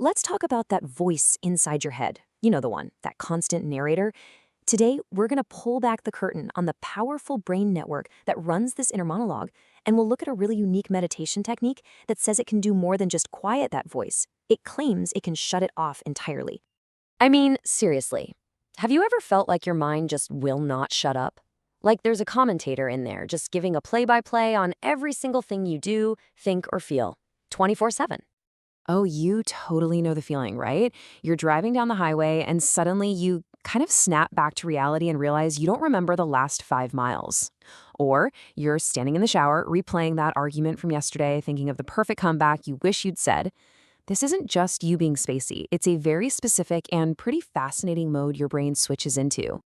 let's talk about that voice inside your head. You know the one, that constant narrator. Today, we're going to pull back the curtain on the powerful brain network that runs this inner monologue, and we'll look at a really unique meditation technique that says it can do more than just quiet that voice. It claims it can shut it off entirely. I mean, seriously, have you ever felt like your mind just will not shut up? Like there's a commentator in there just giving a play-by-play on every single thing you do, think, or feel, 24/7. Oh, you totally know the feeling, right? You're driving down the highway and suddenly you kind of snap back to reality and realize you don't remember the last 5 miles. Or you're standing in the shower, replaying that argument from yesterday, thinking of the perfect comeback you wish you'd said. This isn't just you being spacey. It's a very specific and pretty fascinating mode your brain switches into.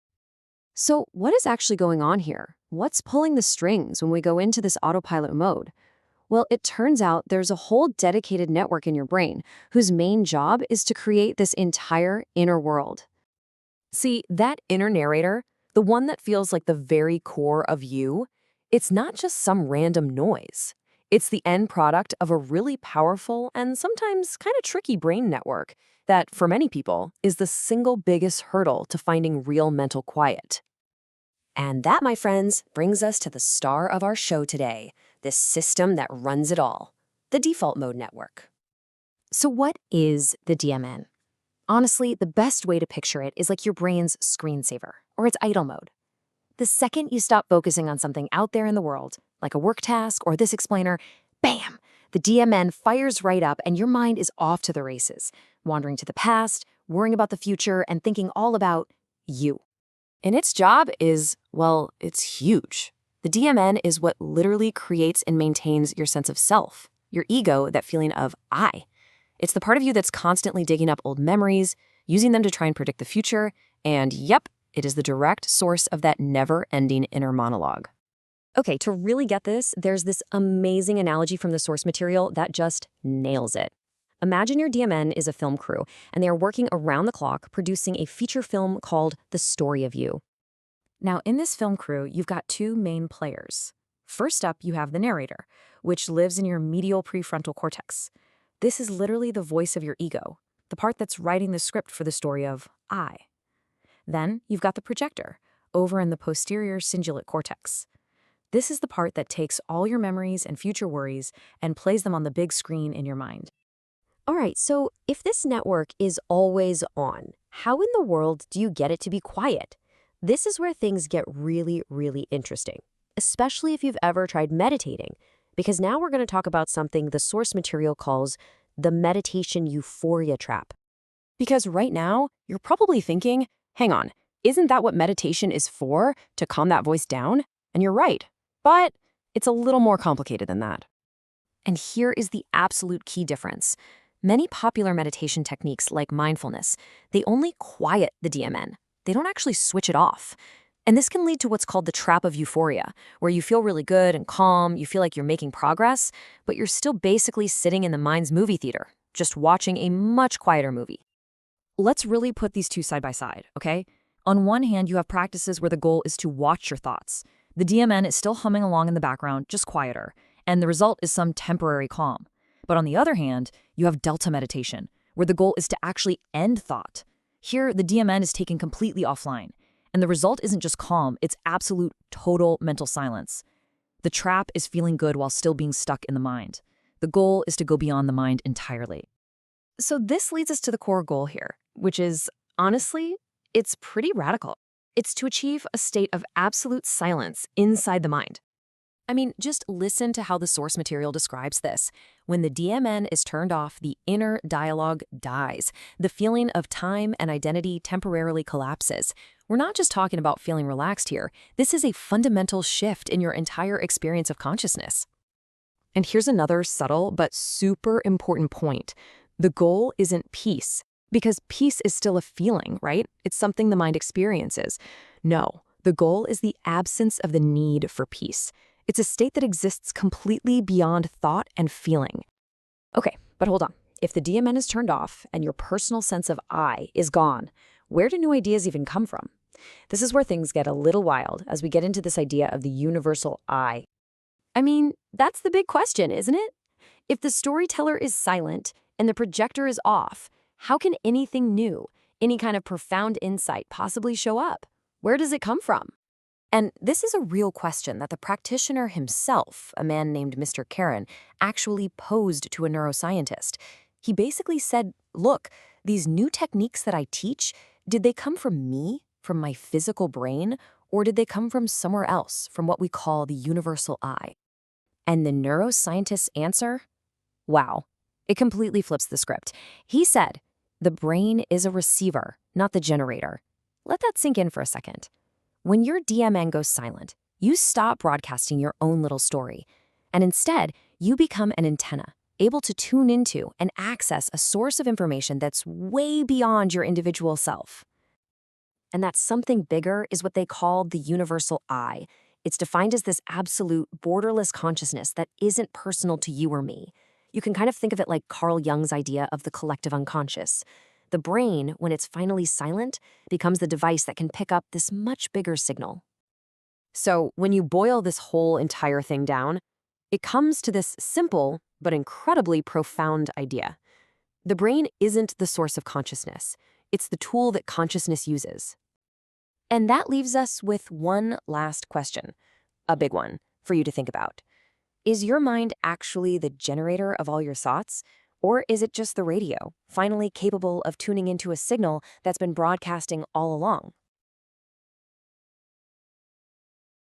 So what is actually going on here? What's pulling the strings when we go into this autopilot mode? Well, it turns out there's a whole dedicated network in your brain whose main job is to create this entire inner world. See, that inner narrator, the one that feels like the very core of you, it's not just some random noise. It's the end product of a really powerful and sometimes kind of tricky brain network that, for many people, is the single biggest hurdle to finding real mental quiet. And that, my friends, brings us to the star of our show today, this system that runs it all, the default mode network. So what is the DMN? Honestly, the best way to picture it is like your brain's screensaver, or its idle mode. The second you stop focusing on something out there in the world, like a work task or this explainer, bam, the DMN fires right up and your mind is off to the races, wandering to the past, worrying about the future, and thinking all about you. And its job is, well, it's huge. The DMN is what literally creates and maintains your sense of self, your ego, that feeling of I. It's the part of you that's constantly digging up old memories, using them to try and predict the future, and yep, it is the direct source of that never-ending inner monologue. Okay, to really get this, there's this amazing analogy from the source material that just nails it. Imagine your DMN is a film crew, and they are working around the clock producing a feature film called The Story of You. Now, in this film crew, you've got two main players. First up, you have the narrator, which lives in your medial prefrontal cortex. This is literally the voice of your ego, the part that's writing the script for the story of I. Then you've got the projector, over in the posterior cingulate cortex. This is the part that takes all your memories and future worries and plays them on the big screen in your mind. All right, so if this network is always on, how in the world do you get it to be quiet? This is where things get really, really interesting, especially if you've ever tried meditating, because now we're going to talk about something the source material calls the meditation euphoria trap. Because right now, you're probably thinking, hang on, isn't that what meditation is for, to calm that voice down? And you're right, but it's a little more complicated than that. And here is the absolute key difference. Many popular meditation techniques like mindfulness, they only quiet the DMN. They don't actually switch it off. And this can lead to what's called the trap of euphoria, where you feel really good and calm, you feel like you're making progress, but you're still basically sitting in the mind's movie theater, just watching a much quieter movie. Let's really put these two side by side, okay? On one hand, you have practices where the goal is to watch your thoughts. The DMN is still humming along in the background, just quieter, and the result is some temporary calm. But on the other hand, you have delta meditation, where the goal is to actually end thought. Here, the DMN is taken completely offline, and the result isn't just calm, it's absolute, total mental silence. The trap is feeling good while still being stuck in the mind. The goal is to go beyond the mind entirely. So this leads us to the core goal here, which is, honestly, it's pretty radical. It's to achieve a state of absolute silence inside the mind. I mean, just listen to how the source material describes this. When the DMN is turned off, the inner dialogue dies. The feeling of time and identity temporarily collapses. We're not just talking about feeling relaxed here. This is a fundamental shift in your entire experience of consciousness. And here's another subtle but super important point. The goal isn't peace, because peace is still a feeling, right? It's something the mind experiences. No, the goal is the absence of the need for peace. It's a state that exists completely beyond thought and feeling. Okay, but hold on. If the DMN is turned off and your personal sense of I is gone, where do new ideas even come from? This is where things get a little wild as we get into this idea of the universal I. I mean, that's the big question, isn't it? If the storyteller is silent, and the projector is off, how can anything new, any kind of profound insight possibly show up? Where does it come from? And this is a real question that the practitioner himself, a man named Mr. Karen, actually posed to a neuroscientist. He basically said, look, these new techniques that I teach, did they come from me, from my physical brain, or did they come from somewhere else, from what we call the universal eye? And the neuroscientist's answer? Wow. It completely flips the script. He said, the brain is a receiver, not the generator. Let that sink in for a second. When your DMN goes silent, you stop broadcasting your own little story, and instead, you become an antenna, able to tune into and access a source of information that's way beyond your individual self. And that something bigger is what they call the universal I. It's defined as this absolute, borderless consciousness that isn't personal to you or me. You can kind of think of it like Carl Jung's idea of the collective unconscious. The brain, when it's finally silent, becomes the device that can pick up this much bigger signal. So when you boil this whole entire thing down, it comes to this simple but incredibly profound idea. The brain isn't the source of consciousness. It's the tool that consciousness uses. And that leaves us with one last question, a big one for you to think about. Is your mind actually the generator of all your thoughts? Or is it just the radio, finally capable of tuning into a signal that's been broadcasting all along?